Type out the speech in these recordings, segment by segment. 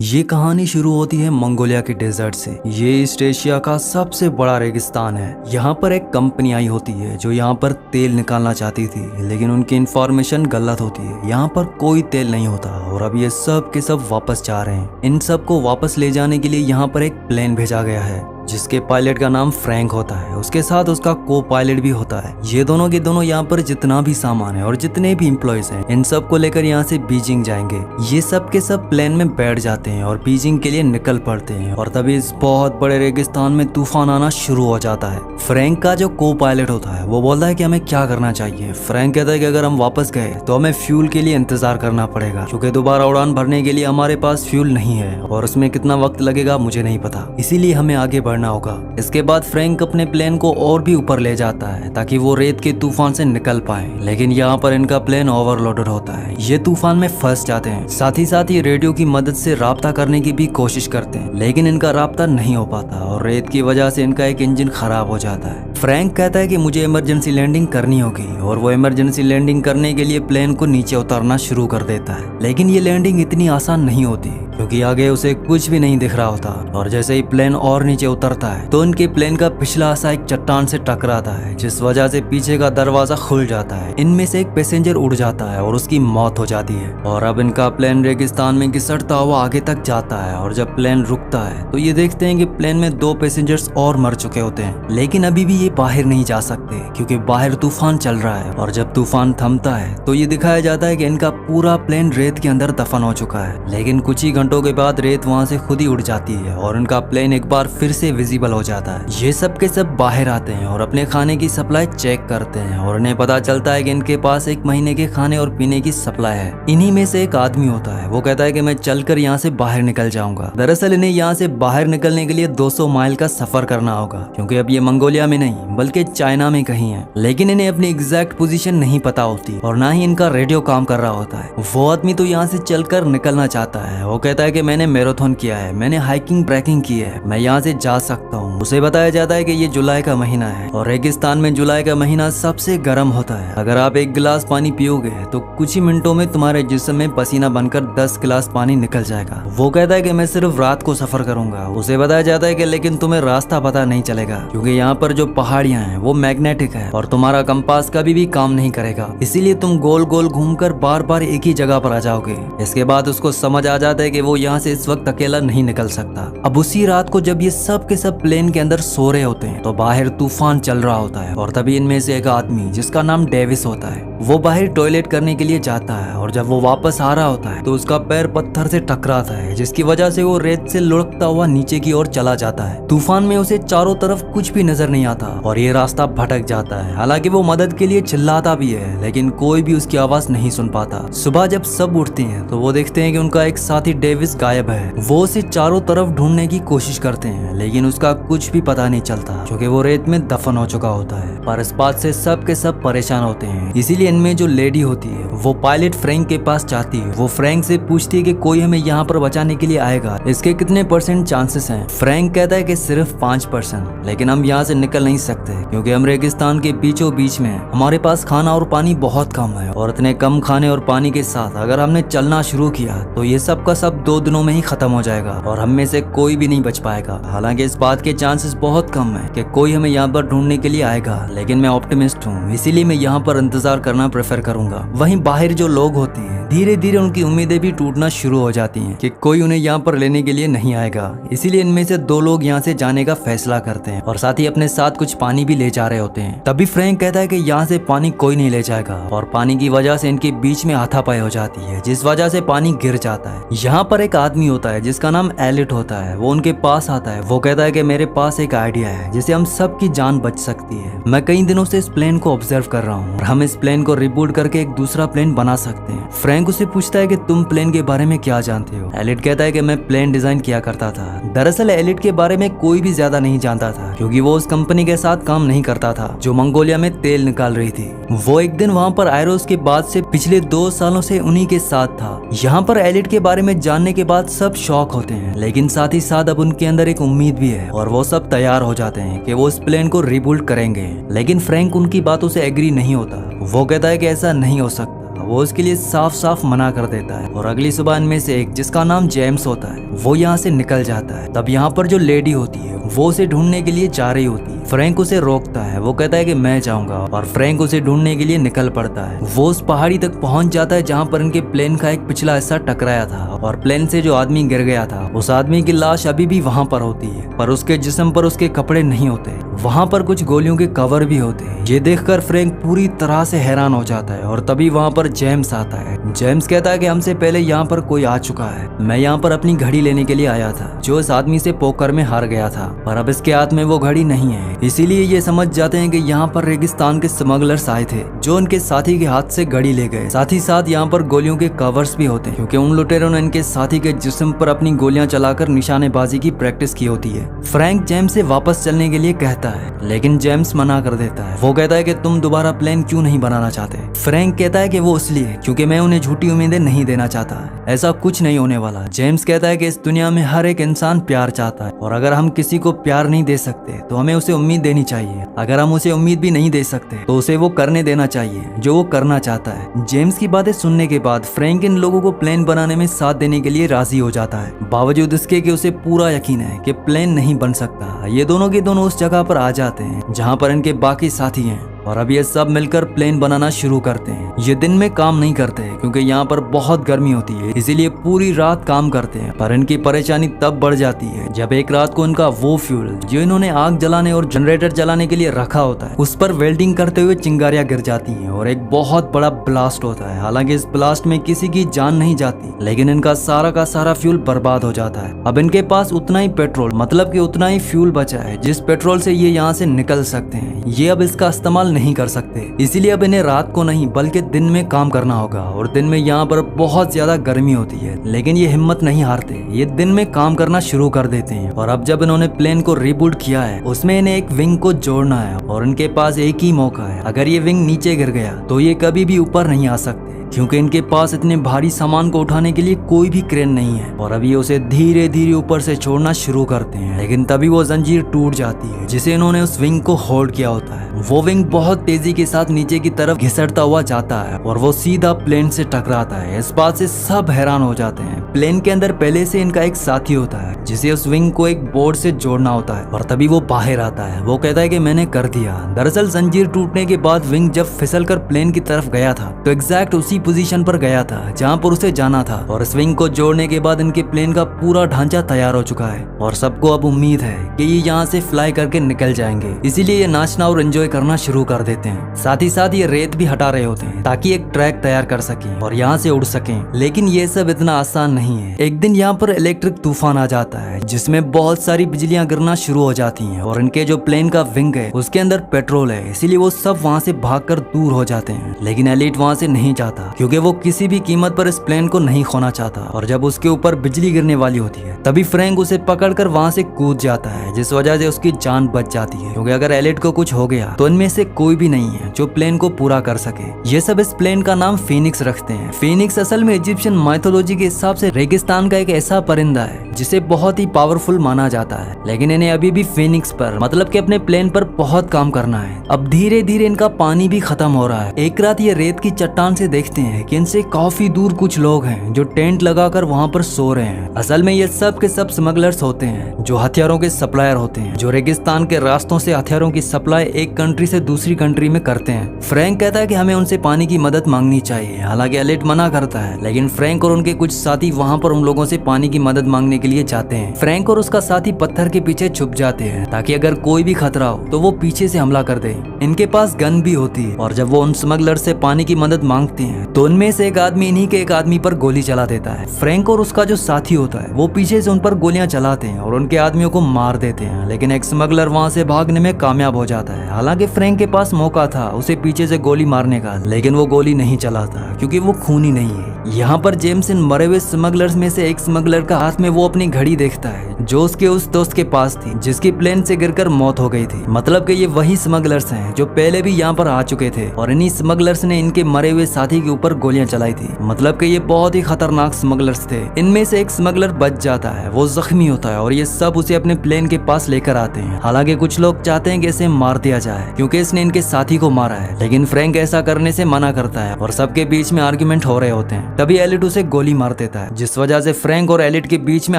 ये कहानी शुरू होती है मंगोलिया के डेजर्ट से। ये ईस्ट एशिया का सबसे बड़ा रेगिस्तान है। यहाँ पर एक कंपनी आई होती है जो यहाँ पर तेल निकालना चाहती थी, लेकिन उनकी इंफॉर्मेशन गलत होती है। यहाँ पर कोई तेल नहीं होता और अब ये सब के सब वापस जा रहे हैं। इन सब को वापस ले जाने के लिए यहाँ पर एक प्लेन भेजा गया है जिसके पायलट का नाम फ्रैंक होता है। उसके साथ उसका को पायलट भी होता है। ये दोनों के दोनों यहाँ पर जितना भी सामान है और जितने भी एम्प्लॉयज हैं, इन सब को लेकर यहाँ से बीजिंग जाएंगे। ये सब के सब प्लेन में बैठ जाते हैं और बीजिंग के लिए निकल पड़ते हैं। और तभी इस बहुत बड़े रेगिस्तान में तूफान आना शुरू हो जाता है। फ्रैंक का जो को पायलट होता है वो बोलता है कि हमें क्या करना चाहिए। फ्रैंक कहता है कि अगर हम वापस गए तो हमें फ्यूल के लिए इंतजार करना पड़ेगा, क्योंकि दोबारा उड़ान भरने के लिए हमारे पास फ्यूल नहीं है और उसमें कितना वक्त लगेगा मुझे नहीं पता, इसीलिए हमें आगे बढ़ना होगा। इसके बाद फ्रैंक अपने प्लेन को और भी ऊपर ले जाता है ताकि वो रेत के तूफान से निकल पाए, लेकिन यहाँ पर इनका प्लेन ओवरलोडेड होता है। ये तूफान में फंस जाते हैं। साथ ही रेडियो की मदद से राब्ता करने की भी कोशिश करते हैं, लेकिन इनका राब्ता नहीं हो पाता और रेत की वजह से इनका एक इंजन खराब हो जाता है। फ्रैंक कहता है कि मुझे इमरजेंसी लैंडिंग करनी होगी और वो इमरजेंसी लैंडिंग करने के लिए प्लेन को नीचे उतारना शुरू कर देता है। लेकिन ये लैंडिंग इतनी आसान नहीं होती क्योंकि आगे उसे कुछ भी नहीं दिख रहा होता और जैसे ही प्लेन और नीचे उतरता है तो उनके प्लेन का पिछला हिस्सा एक चट्टान से टकराता है, जिस वजह से पीछे का दरवाजा खुल जाता है। इनमें से एक पैसेंजर उड़ जाता है और उसकी मौत हो जाती है। और अब इनका प्लेन रेगिस्तान में घिसटता हुआ आगे तक जाता है और जब प्लेन रुकता है तो ये देखते हैं कि प्लेन में 2 पैसेंजर्स और मर चुके होते हैं, लेकिन अभी भी ये बाहर नहीं जा सकते क्योंकि बाहर तूफान चल रहा है। और जब तूफान थमता है तो ये दिखाया जाता है कि इनका पूरा प्लेन रेत के अंदर दफन हो चुका है। लेकिन कुछ ही घंटों के बाद रेत वहां से खुद ही उड़ जाती है और इनका प्लेन एक बार फिर से विजिबल हो जाता है। ये सब के सब बाहर आते हैं और अपने खाने की सप्लाई चेक करते हैं और उन्हें पता चलता है कि इनके पास 1 महीने के खाने और पीने की सप्लाई है। इन्हीं में से एक आदमी होता है, वो कहता है कि मैं चलकर यहाँ से बाहर निकल जाऊंगा। दरअसल इन्हें यहाँ से बाहर निकलने के लिए 200 माइल का सफर करना होगा, क्योंकि अब ये मंगोलिया में नहीं बल्कि चाइना में कहीं है। लेकिन इन्हें अपनी एग्जैक्ट पोजीशन नहीं पता होती और ना ही इनका रेडियो काम कर रहा होता है। वो आदमी तो यहाँ से चलकर निकलना चाहता है। वो कहता है कि मैंने मैराथन किया है, मैंने हाइकिंग ट्रैकिंग की है, मैं यहाँ से जा सकता हूँ। उसे बताया जाता है कि ये जुलाई का महीना है और रेगिस्तान में जुलाई का महीना सबसे गर्म होता है। अगर आप 1 गिलास पानी पियोगे तो कुछ ही मिनटों में तुम्हारे जिस्म में पसीना बनकर 10 गिलास पानी निकल जाएगा। वो कहता है कि मैं सिर्फ रात को सफर करूंगा। उसे बताया जाता है कि लेकिन तुम्हें रास्ता पता नहीं चलेगा, क्योंकि यहाँ पर जो पहाड़ियाँ हैं वो मैग्नेटिक है और तुम्हारा कंपास कभी भी काम नहीं करेगा, इसीलिए तुम गोल गोल घूमकर बार बार एक ही जगह पर आ जाओगे। इसके बाद उसको समझ आ जाता है कि वो यहाँ से इस वक्त अकेला नहीं निकल सकता। अब उसी रात को जब ये सब के सब प्लेन के अंदर सो रहे होते हैं तो बाहर तूफान चल रहा होता है और तभी इनमें से एक आदमी जिसका नाम डेविस होता है वो बाहर टॉयलेट करने के लिए जाता है और जब वो वापस आ रहा होता है तो उसका पैर पत्थर से टकराता है, जिसकी वजह से वो रेत से लुढ़कता हुआ नीचे की ओर चला जाता है। तूफान में उसे चारों तरफ कुछ भी नजर नहीं आता और ये रास्ता भटक जाता है। हालांकि वो मदद के लिए चिल्लाता भी है, लेकिन कोई भी उसकी आवाज नहीं सुन पाता। सुबह जब सब उठते हैं तो वो देखते हैं कि उनका एक साथी डेविस गायब है। वो उसे चारों तरफ ढूंढने की कोशिश करते हैं, लेकिन उसका कुछ भी पता नहीं चलता क्योंकि वो रेत में दफन हो चुका होता है। और इस बात से सब के सब परेशान होते हैं। इसीलिए इनमें जो लेडी होती है वो पायलट फ्रैंक के पास जाती है। वो फ्रैंक से पूछती है कि कोई हमें यहाँ पर बचाने के लिए आएगा, इसके कितने % चांसेस हैं। फ्रैंक कहता है कि सिर्फ 5%, लेकिन हम यहाँ से निकल नहीं सकते क्योंकि हम रेगिस्तान के बीचों बीच में हैं। हमारे पास खाना और पानी बहुत कम है और इतने कम खाने और पानी के साथ अगर हमने चलना शुरू किया तो ये सब का सब 2 दिनों में ही खत्म हो जाएगा और हम में से कोई भी नहीं बच पाएगा। हालांकि इस बात के चांसेस बहुत कम है कि कोई हमें यहाँ पर ढूंढने के लिए आएगा, लेकिन मैं ऑप्टिमिस्ट हूँ, इसीलिए मैं यहाँ पर इंतजार करना प्रेफर करूंगा। वहीं बाहर जो लोग होते हैं धीरे धीरे उनकी उम्मीदें भी टूटना शुरू हो जाती हैं कि कोई उन्हें यहाँ पर लेने के लिए नहीं आएगा। इसीलिए इनमें से 2 लोग यहाँ से जाने का फैसला करते हैं और साथ ही अपने साथ कुछ पानी भी ले जा रहे होते हैं। तभी फ्रैंक कहता है कि यहाँ से पानी कोई नहीं ले जाएगा और पानी की वजह से इनके बीच में हाथापाई हो जाती है, जिस वजह से पानी गिर जाता है। यहाँ पर एक आदमी होता है जिसका नाम एलिट होता है। वो उनके पास आता है। वो कहता है कि मेरे पास एक आइडिया है जिससे हम सबकी जान बच सकती है। मैं कई दिनों से इस प्लेन को ऑब्जर्व कर रहा हूँ और हम इस प्लेन को रिबूट करके एक दूसरा प्लेन बना सकते हैं। फ्रैंक उसे पूछता है कि तुम प्लेन के बारे में क्या जानते हो। एलिट कहता है कि मैं प्लेन डिजाइन किया करता था। दरअसल एलिट के बारे में कोई भी ज्यादा नहीं जानता था क्योंकि वो उस कंपनी के साथ काम नहीं करता था जो मंगोलिया में तेल निकाल रही थी। वो एक दिन वहाँ पर आयरोस के बाद से पिछले 2 सालों से उन्हीं के साथ था। यहाँ पर एलिट के बारे में जानने के बाद सब शॉक होते हैं, लेकिन साथ ही साथ अब उनके अंदर एक उम्मीद भी है और वो सब तैयार हो जाते हैं कि वो इस प्लेन को रिबिल्ड करेंगे। लेकिन फ्रैंक उनकी बातों से एग्री नहीं होता। वो कहता है कि ऐसा नहीं हो सकता। वो उसके लिए साफ साफ मना कर देता है। और अगली सुबह इनमें से एक, जिसका नाम जेम्स होता है, वो यहाँ से निकल जाता है। तब यहाँ पर जो लेडी होती है वो उसे ढूंढने के लिए जा रही होती है। फ्रैंक उसे रोकता है। वो कहता है कि मैं जाऊंगा, और फ्रैंक उसे ढूंढने के लिए निकल पड़ता है। वो उस पहाड़ी तक पहुंच जाता है जहाँ पर इनके प्लेन का एक पिछला हिस्सा टकराया था, और प्लेन से जो आदमी गिर गया था उस आदमी की लाश अभी भी वहाँ पर होती है, पर उसके जिस्म पर उसके कपड़े नहीं होते। वहाँ पर कुछ गोलियों के कवर भी होते हैं। ये देखकर फ्रैंक पूरी तरह से हैरान हो जाता है। और तभी वहाँ पर जेम्स आता है। जेम्स कहता है कि हमसे पहले यहाँ पर कोई आ चुका है। मैं यहाँ पर अपनी घड़ी लेने के लिए आया था, जो इस आदमी से पोकर में हार गया था, पर अब इसके हाथ में वो घड़ी नहीं है। इसीलिए ये समझ जाते हैं कि यहाँ पर रेगिस्तान के स्मगलर्स आए थे, जो उनके साथी के हाथ से घड़ी ले गए। साथ ही साथ यहाँ पर गोलियों के कवर्स भी होते हैं, क्योंकि उन लुटेरों ने इनके साथी के जिस्म पर अपनी गोलियां चलाकर निशानेबाजी की प्रैक्टिस की होती है। फ्रैंक जेम्स से वापस चलने के लिए कहता है, लेकिन जेम्स मना कर देता है। वो कहता है कि तुम दोबारा प्लान क्यों नहीं बनाना चाहते। फ्रैंक कहता है कि वो इसलिए क्योंकि मैं उन्हें झूठी उम्मीदें नहीं देना चाहता। ऐसा कुछ नहीं होने वाला। जेम्स कहता है कि इस दुनिया में हर एक इंसान प्यार चाहता है, और अगर हम किसी को प्यार नहीं दे सकते तो हमें उसे उम्मीद देनी चाहिए। अगर हम उसे उम्मीद भी नहीं दे सकते तो उसे वो करने देना चाहिए जो वो करना चाहता है। जेम्स की बातें सुनने के बाद फ्रैंक इन लोगों को प्लान बनाने में साथ देने के लिए राजी हो जाता है, बावजूद इसके कि उसे पूरा यकीन है कि प्लान नहीं बन सकता। ये दोनों के दोनों उस जगह पर आ जाते हैं जहाँ पर इनके बाकी साथी हैं, और अब ये सब मिलकर प्लेन बनाना शुरू करते हैं। ये दिन में काम नहीं करते क्योंकि यहाँ पर बहुत गर्मी होती है, इसीलिए पूरी रात काम करते हैं। पर इनकी परेशानी तब बढ़ जाती है जब एक रात को इनका वो फ्यूल जो इन्होंने आग जलाने और जनरेटर जलाने के लिए रखा होता है, उस पर वेल्डिंग करते हुए चिंगारियां गिर जाती हैं और एक बहुत बड़ा ब्लास्ट होता है। हालांकि इस ब्लास्ट में किसी की जान नहीं जाती, लेकिन इनका सारा का सारा फ्यूल बर्बाद हो जाता है। अब इनके पास उतना ही पेट्रोल, मतलब कि उतना ही फ्यूल बचा है जिस पेट्रोल से ये यहाँ से निकल सकते हैं। ये अब इसका इस्तेमाल नहीं कर सकते, इसीलिए अब इन्हें रात को नहीं बल्कि दिन में काम करना होगा। और दिन में यहाँ पर बहुत ज्यादा गर्मी होती है, लेकिन ये हिम्मत नहीं हारते। ये दिन में काम करना शुरू कर देते हैं। और अब जब इन्होंने प्लेन को रिबूट किया है, उसमें इन्हें एक विंग को जोड़ना है, और इनके पास एक ही मौका है। अगर ये विंग नीचे गिर गया तो ये कभी भी ऊपर नहीं आ सकते, क्योंकि इनके पास इतने भारी सामान को उठाने के लिए कोई भी क्रेन नहीं है। और अभी उसे धीरे धीरे ऊपर से छोड़ना शुरू करते हैं, लेकिन तभी वो जंजीर टूट जाती है जिसे इन्होंने उस विंग को होल्ड किया होता है। वो विंग बहुत तेजी के साथ नीचे की तरफ घिसटता हुआ जाता है और वो सीधा प्लेन से टकराता है। इस बात से सब हैरान हो जाते हैं। प्लेन के अंदर पहले से इनका एक साथी होता है जिसे उस विंग को एक बोर्ड से जोड़ना होता है, और तभी वो बाहर आता है। वो कहता है कि मैंने कर दिया। दरअसल जंजीर टूटने के बाद विंग जब फिसल कर प्लेन की तरफ गया था तो एग्जैक्ट उसी पोजीशन पर गया था जहां पर उसे जाना था। और इस विंग को जोड़ने के बाद इनके प्लेन का पूरा ढांचा तैयार हो चुका है, और सबको अब उम्मीद है कि ये यहाँ से फ्लाई करके निकल जाएंगे। इसीलिए ये नाचना और एंजॉय करना शुरू कर देते हैं। साथ ही साथ ये रेत भी हटा रहे होते हैं ताकि एक ट्रैक तैयार कर सकें और यहाँ से उड़ सकें। लेकिन ये सब इतना आसान नहीं है। एक दिन यहाँ पर इलेक्ट्रिक तूफान आ जाता है जिसमें बहुत सारी बिजलियां गिरना शुरू हो जाती हैं, और इनके जो प्लेन का विंग है उसके अंदर पेट्रोल है, इसीलिए वो सब वहाँ से भागकर दूर हो जाते हैं। लेकिन एलिट वहाँ से नहीं जाता क्योंकि वो किसी भी कीमत पर इस प्लेन को नहीं खोना चाहता। और जब उसके ऊपर बिजली गिरने वाली होती है तभी फ्रैंक उसे पकड़कर वहाँ से कूद जाता है, जिस वजह से उसकी जान बच जाती है, क्योंकि अगर एलिट को कुछ हो गया तो इनमें से कोई भी नहीं है जो प्लेन को पूरा कर सके। ये सब इस प्लेन का नाम फीनिक्स रखते हैं। फीनिक्स असल में इजिप्शियन माइथोलॉजी के हिसाब से रेगिस्तान का एक ऐसा परिंदा है जिसे बहुत ही पावरफुल माना जाता है, लेकिन इन्हें अभी भी फीनिक्स पर, मतलब कि अपने प्लेन पर बहुत काम करना है। अब धीरे धीरे इनका पानी भी खत्म हो रहा है। एक रात ये रेत की चट्टान से देखते हैं कि इनसे काफी दूर कुछ लोग हैं जो टेंट लगाकर वहाँ पर सो रहे हैं। असल में ये सब के सब स्मगलर्स होते हैं जो हथियारों के सप्लायर होते हैं, जो रेगिस्तान के रास्तों से हथियारों की सप्लाई एक कंट्री से दूसरी कंट्री में करते हैं। फ्रैंक कहता है कि हमें उनसे पानी की मदद मांगनी चाहिए। हालांकि एलिट मना करता है, लेकिन फ्रैंक और उनके कुछ साथी वहाँ पर उन लोगों से पानी की मदद मांगने के लिए जाते हैं। फ्रैंक और उसका साथी पत्थर के पीछे छुप जाते हैं ताकि अगर कोई भी खतरा हो तो वो पीछे से हमला कर दे। इनके पास गन भी होती है, और जब वो उन स्मगलर से पानी की मदद मांगते हैं तो उनमें से एक आदमी इन्हीं के एक आदमी पर गोली चला देता है। फ्रैंक और उसका जो साथी होता है वो पीछे से उन पर गोलियां चलाते हैं और उनके आदमियों को मार देते हैं, लेकिन एक स्मगलर वहां से भागने में कामयाब हो जाता है। हालांकि फ्रैंक के पास मौका था उसे पीछे से गोली मारने का, लेकिन वो गोली नहीं चलाता क्योंकि वो खूनी नहीं है। यहाँ पर जेम्स इन मरे हुए स्मगलर्स में से एक स्मगलर का हाथ में वो अपनी घड़ी देखता है जो उसके उस दोस्त के पास थी जिसकी प्लेन से गिरकर मौत हो गई थी। मतलब कि ये वही स्मगलर्स हैं जो पहले भी यहाँ पर आ चुके थे, और इन्हीं स्मगलर्स ने इनके मरे हुए साथी के ऊपर गोलियां चलाई थी। मतलब कि ये बहुत ही खतरनाक स्मगलर्स थे। इनमें से एक स्मगलर बच जाता है, वो जख्मी होता है, और ये सब उसे अपने प्लेन के पास लेकर आते हैं। हालांकि कुछ लोग चाहते हैं कि इसे मार दिया जाए क्योंकि इसने इनके साथी को मारा है, लेकिन फ्रैंक ऐसा करने से मना करता है और सबके बीच बीच में आर्ग्यूमेंट हो रहे होते हैं। तभी एलिट उसे गोली मार देता है, जिस वजह से फ्रैंक और एलिट के बीच में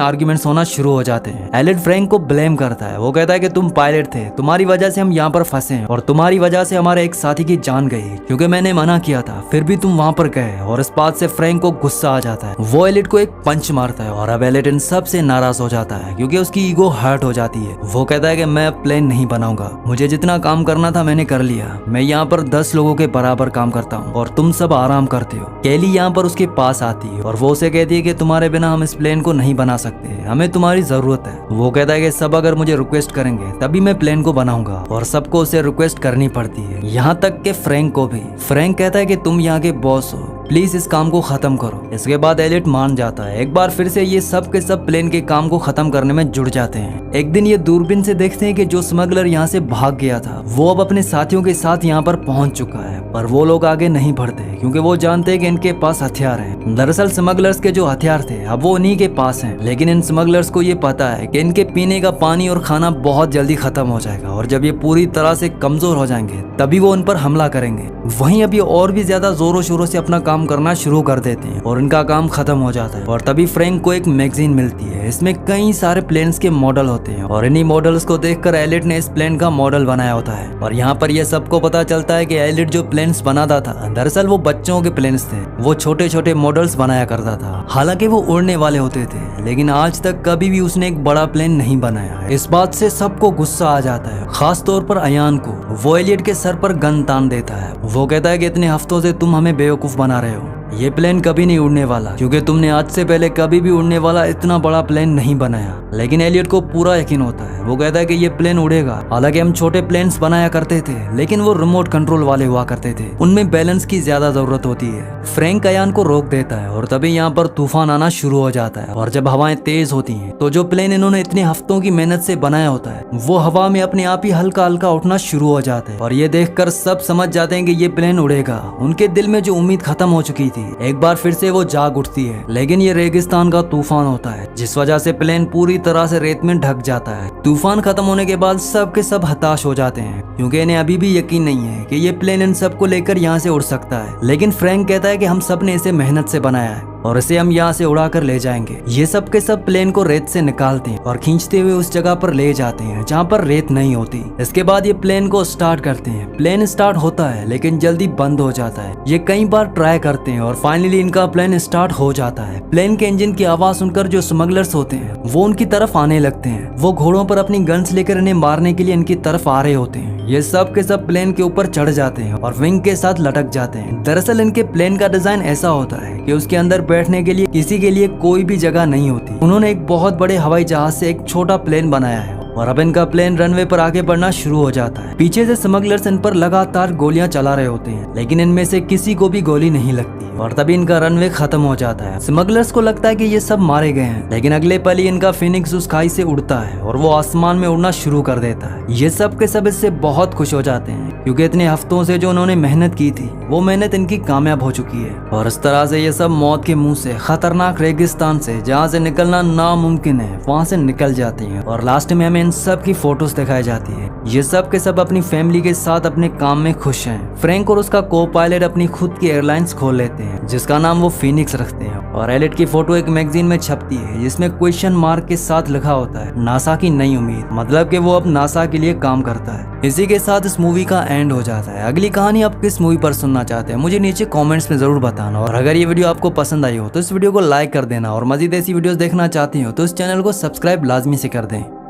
आर्ग्यूमेंट्स होना शुरू हो जाते हैं। एलिट फ्रैंक को ब्लेम करता है। वो कहता है कि तुम पायलट थे, तुम्हारी वजह से हम यहाँ पर फंसे हैं और तुम्हारी वजह से हमारे एक साथी की जान गई, क्योंकि मैंने मना किया था, फिर भी तुम वहां पर गए। और इस बात से फ्रैंक को गुस्सा आ जाता है। वो एलिट को एक पंच मारता है और अब एलिट इन सब से नाराज हो जाता है, क्योंकि उसकी ईगो हर्ट हो जाती है। वो कहता है कि मैं प्लेन नहीं बनाऊंगा, मुझे जितना काम करना था मैंने कर लिया। मैं यहाँ पर 10 लोगों के बराबर काम करता हूँ और तुम सब आराम करते हो। केली यहाँ पर उसके पास आती है और वो उसे कहती है कि तुम्हारे बिना हम इस प्लेन को नहीं बना सकते, हमें तुम्हारी जरूरत है। वो कहता है कि सब अगर मुझे रिक्वेस्ट करेंगे तभी मैं प्लेन को बनाऊंगा, और सबको उसे रिक्वेस्ट करनी पड़ती है, यहाँ तक के फ्रैंक को भी। फ्रैंक कहता है कि तुम यहाँ के बॉस हो, प्लीज इस काम को खत्म करो। इसके बाद एलिट मान जाता है। एक बार फिर से ये सब के सब प्लेन के काम को खत्म करने में जुड़ जाते हैं। एक दिन ये दूरबीन से देखते हैं कि जो स्मगलर यहाँ से भाग गया था वो अब अपने साथियों के साथ यहाँ पर पहुंच चुका है, पर वो लोग आगे नहीं बढ़ते क्योंकि वो जानते हैं कि इनके पास हथियार हैं। दरअसल स्मगलर्स के जो हथियार थे अब वो उन्हीं के पास हैं, लेकिन इन स्मगलर्स को ये पता है कि इनके पीने का पानी और खाना बहुत जल्दी खत्म हो जाएगा, और जब ये पूरी तरह से कमजोर हो जाएंगे तभी वो उन पर हमला करेंगे। वहीं अब ये और भी ज्यादा जोरों शोरों से अपना काम करना शुरू कर देते हैं और इनका काम खत्म हो जाता है। और तभी फ्रैंक को एक मैगजीन मिलती है, इसमें कई सारे प्लेन्स के मॉडल होते हैं और इन्हीं मॉडल्स को देखकर एलिट ने इस प्लेन का मॉडल बनाया होता है। और यहाँ पर यह सबको पता चलता है कि एलिट जो प्लेन्स बनाता था दरअसल वो बच्चों के प्लेन्स थे। वो छोटे छोटे मॉडल्स बनाया करता था, हालांकि वो उड़ने वाले होते थे, लेकिन आज तक कभी भी उसने एक बड़ा प्लेन नहीं बनाया। इस बात से सबको गुस्सा आ जाता है, खास तौर पर अयान को। वो एलिट के सर पर गन तान देता है। वो कहता है कि इतने हफ्तों से तुम हमें बेवकूफ बना रहे हो, ये प्लेन कभी नहीं उड़ने वाला, क्योंकि तुमने आज से पहले कभी भी उड़ने वाला इतना बड़ा प्लेन नहीं बनाया। लेकिन एलियट को पूरा यकीन होता है। वो कहता है कि ये प्लेन उड़ेगा। हालांकि हम छोटे प्लेन्स बनाया करते थे, लेकिन वो रिमोट कंट्रोल वाले हुआ करते थे, उनमें बैलेंस की ज्यादा जरूरत होती है। फ्रैंक अयान को रोक देता है और तभी यहाँ पर तूफान आना शुरू हो जाता है। और जब हवाएं तेज होती हैं तो जो प्लेन इन्होंने इतने हफ्तों की मेहनत से बनाया होता है वो हवा में अपने आप ही हल्का हल्का उठना शुरू हो जाता है। और ये देखकर सब समझ जाते हैं कि ये प्लेन उड़ेगा। उनके दिल में जो उम्मीद खत्म हो चुकी थी एक बार फिर से वो जाग उठती है, लेकिन ये रेगिस्तान का तूफान होता है, जिस वजह से प्लेन पूरी तरह से रेत में ढक जाता है। तूफान खत्म होने के बाद सब के सब हताश हो जाते हैं, क्योंकि इन्हें अभी भी यकीन नहीं है कि ये प्लेन इन सबको लेकर यहाँ से उड़ सकता है। लेकिन फ्रैंक कहता है कि हम सब ने इसे मेहनत से बनाया है और इसे हम यहाँ से उड़ा कर ले जाएंगे। ये सब के सब प्लेन को रेत से निकालते हैं और खींचते हुए उस जगह पर ले जाते हैं जहाँ पर रेत नहीं होती। इसके बाद ये प्लेन को स्टार्ट करते हैं। प्लेन स्टार्ट होता है लेकिन जल्दी बंद हो जाता है। ये कई बार ट्राई करते हैं और फाइनली इनका प्लेन स्टार्ट हो जाता है। प्लेन के इंजन की आवाज सुनकर जो स्मगलर्स होते हैं वो उनकी तरफ आने लगते हैं। वो घोड़ों पर अपनी गन्स लेकर इन्हें मारने के लिए इनकी तरफ आ रहे होते हैं। ये सब के सब प्लेन के ऊपर चढ़ जाते हैं और विंग के साथ लटक जाते हैं। दरअसल इनके प्लेन का डिजाइन ऐसा होता है कि उसके अंदर बैठने के लिए किसी के लिए कोई भी जगह नहीं होती। उन्होंने एक बहुत बड़े हवाई जहाज से एक छोटा प्लेन बनाया है और अब इनका प्लेन रनवे पर आगे बढ़ना शुरू हो जाता है। पीछे से स्मगलर्स इन पर लगातार गोलियां चला रहे होते हैं, लेकिन इनमें से किसी को भी गोली नहीं लगती और तभी इनका रनवे खत्म हो जाता है। स्मगलर्स को लगता है कि ये सब मारे गए हैं, लेकिन अगले पल ही इनका फिनिक्स उस खाई से उड़ता है और वो आसमान में उड़ना शुरू कर देता है। ये सब के सब इससे बहुत खुश हो जाते हैं, क्योंकि इतने हफ्तों से जो उन्होंने मेहनत की थी वो मेहनत इनकी कामयाब हो चुकी है। और इस तरह से ये सब मौत के मुंह से, खतरनाक रेगिस्तान से जहाँ से निकलना नामुमकिन है, वहाँ से निकल जाती है। और लास्ट में हमें इन सब की फोटोज दिखाई जाती है। ये सब के सब अपनी फैमिली के साथ अपने काम में खुश हैं। फ्रैंक और उसका को पायलट अपनी खुद की एयरलाइंस खोल लेते हैं, जिसका नाम वो फिनिक्स रखते हैं। और एलिट की फोटो एक मैगजीन में छपती है, जिसमें क्वेश्चन मार्क के साथ लिखा होता है नासा की नई उम्मीद, मतलब कि वो अब नासा के लिए काम करता है। इसी के साथ इस मूवी का एंड हो जाता है। अगली कहानी आप किस मूवी पर सुनना चाहते हैं मुझे नीचे कमेंट्स में जरूर बताना। और अगर ये वीडियो आपको पसंद आई हो तो इस वीडियो को लाइक कर देना, और मजीद ऐसी वीडियोस देखना चाहती हो तो इस चैनल को सब्सक्राइब लाजमी से कर दें।